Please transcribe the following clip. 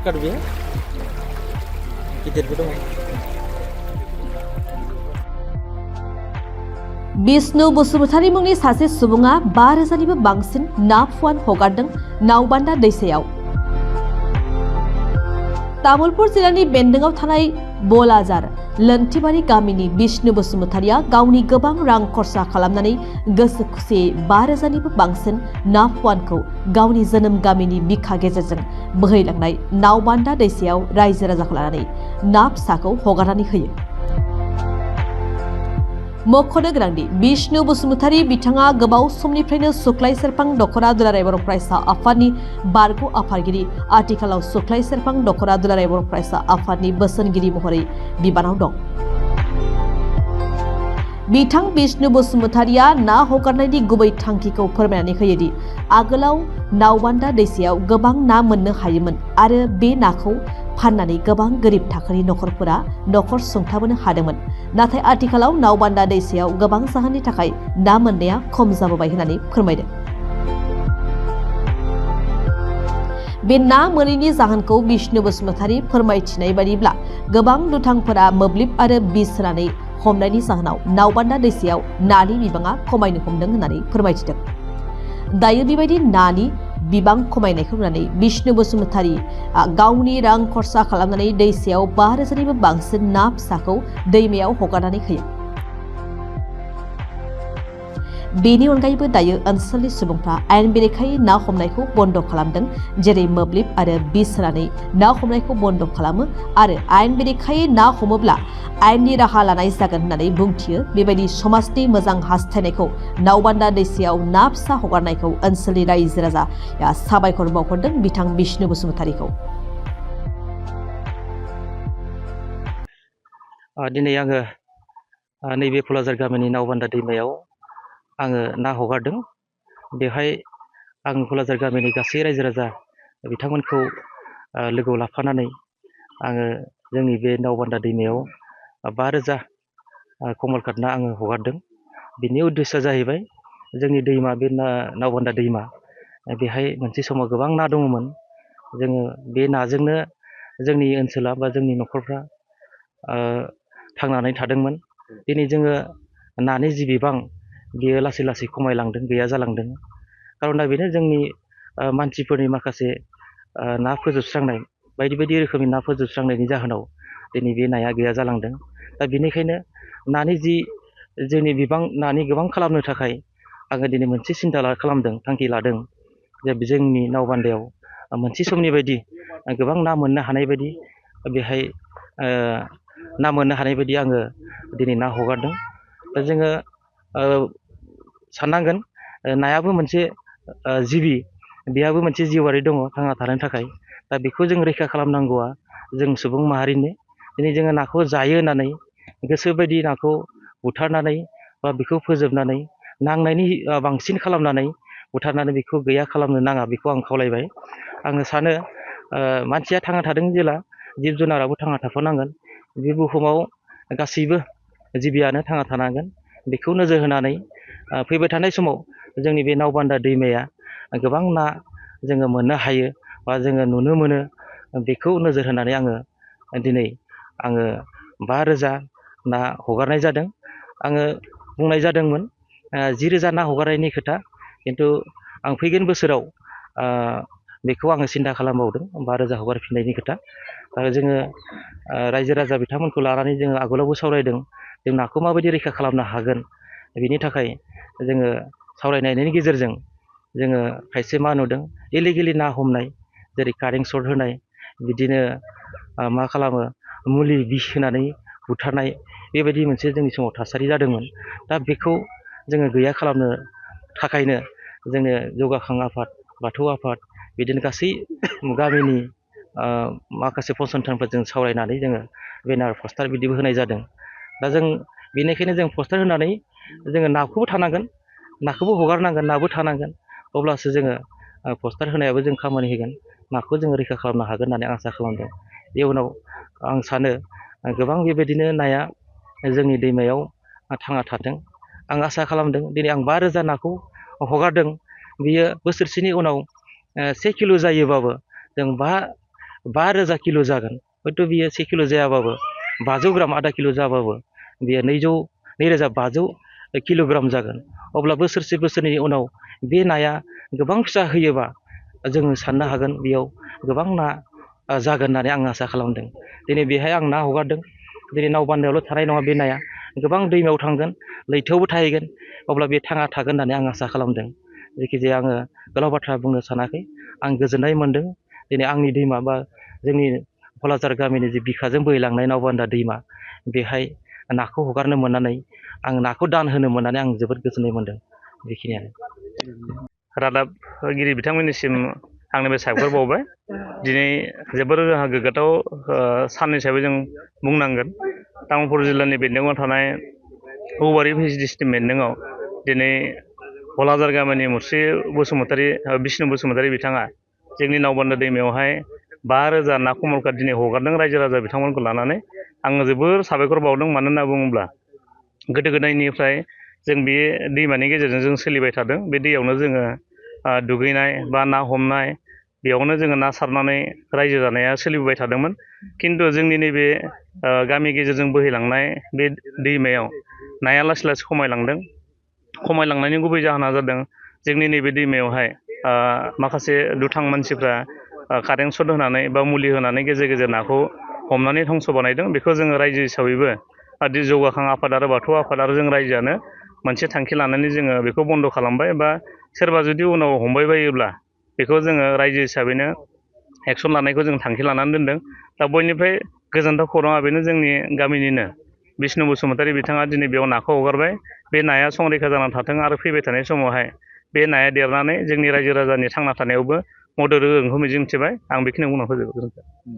काट बेयो गिदिरबो दङ। बिष्णु बसुमतारी मुंनि सासे सुबुङा 5,000निबो बांसिन ना फुवान हगारदों नावबान्दा दैसायाव। तामुलपुर जिल्लानि बेन्दोंआव थानाय बलाजार लोन्थिबारि गामिनि बिष्णु बसुमतारीया गावनि गोबां रां खरसा खालामनानै गोसो खुसियै 5,000निबो बांसिन ना फुवानखौ गावनि जोनोम गामिनि बिखा गेजेरजों बोहैलांनाय नावबान्दा दैसायाव रायजो राजाखौ लानानै ना फिसाखौ हगारनानै होयो। मख'नो गोनांदि बिष्णु बसुमतारी बिथाङा गोबाव समनिफ्रायनो सुख्लाय सेरफां दख'रा दुलाराय बर' फरायसा आफादनि बारग' आफादगिरि, आथिखालाव सुख्लाय सेरफां दख'रा दुलाराय बर' फरायसा आफादनि बोसोनगिरि महरै बिबानाव दं। बिथां बिष्णु बसुमतारीया ना हगारनायनि गुबै थांखिखौ फोरमायनानै होयोदि आगोलाव नावबान्दा दैसायाव गोबां ना मोननो हायोमोन आरो बे नाखौ फाननानै गोबां गोरिब थाखोनि नखरफोरा नखर सुंथाबोनो हादोंमोन। नाथाय आथिखालाव नावबान्दा दैसायाव गोबां जाहोननि थाखाय ना मोननाया खम जाबोबाय होननानै फोरमायदों। बे ना मोनैनि जाहोनखौ बिष्णु बसुमतारी फोरमायथिनाय बायदिब्ला गोबां दुथांफोरा मोब्लिब आरो बिस होनानै हमनायनि जाहोनाव नावबान्दा दैसायाव नानि बिबाङा खमायनो हमदों होननानै फोरमायथिदों। दायो बेबायदि नानि बिबां खमायनायखौ नुनानै बिष्णु बसुमतारी गावनि रां खरसा खालामनानै दैसायाव 5,000निबो बांसिन ना फिसाखौ दैमायाव हगारनानै होयो। बेनि अनगायैबो दायो ओनसोलनि सुबुंफ्रा आयेन बेरेखायै ना हमनायखौ बन्द खालामदों, जेरै मोब्लिब आरो बिस होनानै ना हमनायखौ बन्द खालामो आरो आयेन बेरेखायै ना हमोब्ला आयेननि राहा लानाय जागोन होननानै बुंथियो। बेबायदि समाजनि मोजां हास्थायनायखौ नावबान्दा दैसायाव ना फिसा हगारनायखौ ओनसोलनि रायजो राजाया साबायखर बावहरदों बिथां बिष्णु बसुमतारीखौ। दिनै आङो नैबे फुलाजार गामिनि नावबान्दा दैमायाव आङो ना हगारदों। बेवहाय आं फुलाजार गामिनि गासै रायजो राजा बिथांमोनखौ लोगोआव लाफानानै आङो जोंनि बे नावबान्दा दैमायाव 5,000 कमलकाट ना आङो हगारदों। बिनि उद्देश्यआ जाहैबाय जोंनि दैमा बे नावबान्दा दैमा, बेहाय मोनसे समाव गोबां ना दङमोन। जोङो बे नाजोंनो जोंनि ओनसोला बा जोंनि नखरफ्रा थांनानै थादोंमोन। दिनै जोङो नानि जि बिबां बियो लासै लासै खमायलांदों, गैया जालांदों। खारना बेनो जोंनि मानसिफोरनि माखासे ना फोजोबस्रांनाय, बायदि बायदि रोखोमनि ना फोजोबस्रांनायनि जाहोनाव दिनै बे नाया गैया जालांदों। दा बेनिखायनो नानि जि जोंनि बिबां नानि गोबां खालामनो थाखाय आङो दिनै मोनसे सिन्था खालामदों, थांखि लादों जे जोंनि नावबान्दायाव मोनसे समनि बायदि गोबां ना मोननो हानाय बायदि बेहाय ना मोननो हानाय बायदि आङो दिनै ना हगारदों। दा जोङो साननांगोन नायाबो मोनसे जिबि, बेहाबो मोनसे जिउआरि दङ थांना थानो थाखाय। दा बेखौ जों रैखा खालामनांगौआ जों सुबुं माहारिनि। दिनै जोङो नाखौ जायो होननानै गोसोबायदि नाखौ बुथारनानै बा बेखौ फोजोबनानै नांनायनि बांसिन खालामनानै बुथारनानै बेखौ गैया खालामनो नाङा, बेखौ आं खावलायबाय। आङो सानो मानसिया थांना थादों जेला जिब जुनाराबो थांना थाफानांगोन। बे बुहुमाव गासैबो जिबियानो थांना थानांगोन। बेखौ नोजोर होनानै फैबाय थानाय समाव जोंनि बे नावबान्दा दैमाया गोबां ना जोङो मोननो हायो बा जोङो नुनो मोनो। बेखौ नोजोर होनानै दिनै आङो 5,000 ना हगारनाय जादों। आङो बुंनाय जादोंमोन 10,000 ना हगारनायनि खोथा, खिन्थु आं फैगोन बोसोराव बेखौ आङो सिन्था खालामबावदों 5,000 हगारफिननायनि खोथा। आरो जोङो रायजो राजा बिथांमोनखौ लानानै जोङो आगोलावबो सावरायदों जों नाखौ माबायदि रैखा खालामनो हागोन। बिनि थाखाय जोङो सावरायनायनि गेजेरजों जोङो खायसे मा नुदों, इलिगेलि ना हमनाय, जेरै कारेन्ट सर्ट होनाय, बिदिनो मा खालामो मुलि बिस होनानै बुथारनाय, बेबायदि मोनसे जोंनि समाव थासारि जादोंमोन। दा बेखौ जोङो गैया खालामनो थाखायनो जोङो जौगाखां आफाद, बाथौ आफाद, बिदिनो गासै गामिनि माखासे फसंथानफोरजों सावरायनानै जोङो बेनार पस्टार बिदिबो होनाय जादों। दा जों बेनिखायनो जों पस्टार होनानै जोङो नाखौबो थानांगोन, नाखौबो हगारनांगोन, नाबो थानांगोन। अब्लासो जोङो पस्टार होनायाबो जों खामानि होगोन, नाखौ जोङो रैखा खालामनो हागोन होननानै आं आसा खालामदों। बे उनाव आं सानो गोबां बेबायदिनो नाया जोंनि दैमायाव थांना थाथों। आं आसा खालामदों दिनै आं 5,000 नाखौ हगारदों, बियो बोसोरसेनि उनाव 1 किल' जायोबाबो जों 5,000 किल' जागोन, हयथ' बियो 1 किल' जायाबाबो 500 ग्राम आधा किल' जाबाबो बियो 2,500 किल'ग्राम जागोन। अब्ला बोसोरसे बोसोरनैनि उनाव बे नाया गोबां फिसा होयोबा जोङो साननो हागोन बेयाव गोबां ना जागोन होननानै आं आसा खालामदों। दिनै बेहाय आं ना हगारदों, दिनै नाव बान्दोआवल' थानाय नङा बे नाया, गोबां दैमायाव थांगोन, लैथोआवबो थाहैगोन, अब्ला बे थांना थागोन होननानै आं आसा खालामदों। जायखिजाया आङो गोलाव बाथ्रा बुंनो सानाखै, आं गोजोननाय मोन्दों। दिनै आंनि दैमा बा जोंनि भलाजार गामिनि जि बिखाजों बोहैलांनाय नावबान्दा दैमा, बेहाय नाखौ हगारनो मोननानै, आं नाखौ दान होनो मोननानै आं जोबोद गोजोननाय मोन्दों। बेखिनियानो। रादाबगिरि बिथांमोननिसिम आंनिफ्राय साबायखर बावबाय। दिनै जोबोर गोग्गाथाव सान हिसाबै जों बुंनांगोन। तामुलपुर जिल्लानि बेन्दोङाव थानाय औवारि भिजिडिसिनि बेन्दोङाव दिनै भलाजार गामिनि मुस्रि बसुमतारी, बिष्णु बसुमतारी बिथाङा जोंनि नावबान्दा दैमायावहाय 5,000 ना कमलकाट दिनै हगारदों रायजो राजा बिथांमोनखौ लानानै। आङो जोबोर साबायखर बावदों। मानो होनना बुङोब्ला गोदो गोदायनिफ्राय जों बे दैमानि गेजेरजों जों सोलिबाय थादों। बे दैयावनो जोङो दुगैनाय बा ना हमनाय, बेयावनो जोङो ना सारनानै रायजो जानाया सोलिबोबाय थादोंमोन। खिन्थु जोंनि नैबे गामि गेजेरजों बोहैलांनाय बे दैमायाव नाया लासै लासै खमायलांदों। खमायलांनायनि गुबै जाहोना जादों जोंनि नैबे दैमायावहाय माखासे दुथां मानसिफ्रा कारेन्ट सर्ट होनानै बा मुलि होनानै गेजेर गेजेर नाखौ हमनानै धंस' बानायदों। बेखौ जोङो रायजो हिसाबैबो जौगाखां आफाद आरो बाथौ आफाद आरो जों रायजोआनो मोनसे थांखि लानानै जोङो बेखौ बन्द' खालामबाय, बा सोरबा जुदि उनाव हमबाय बायोब्ला बेखौ जोङो रायजो हिसाबैनो एक्सन लानायखौ जों थांखि लानानै दोनदों। दा बयनिफ्राय गोजोनथाव खौराङा बेनो, जोंनि गामिनिनो बिष्णु बसुमतारी बिथाङा दिनै बेयाव नाखौ हगारबाय। बे नाया संरैखा जानानै थाथों आरो फैबाय थानाय समावहाय बे नाया देरनानै जोंनि रायजो राजानि थांना थानायावबो मदद होगोनखौ मिजिंथिबाय। आं बेखिनियाव बुंना फोजोबबाय। गोजोन्थों।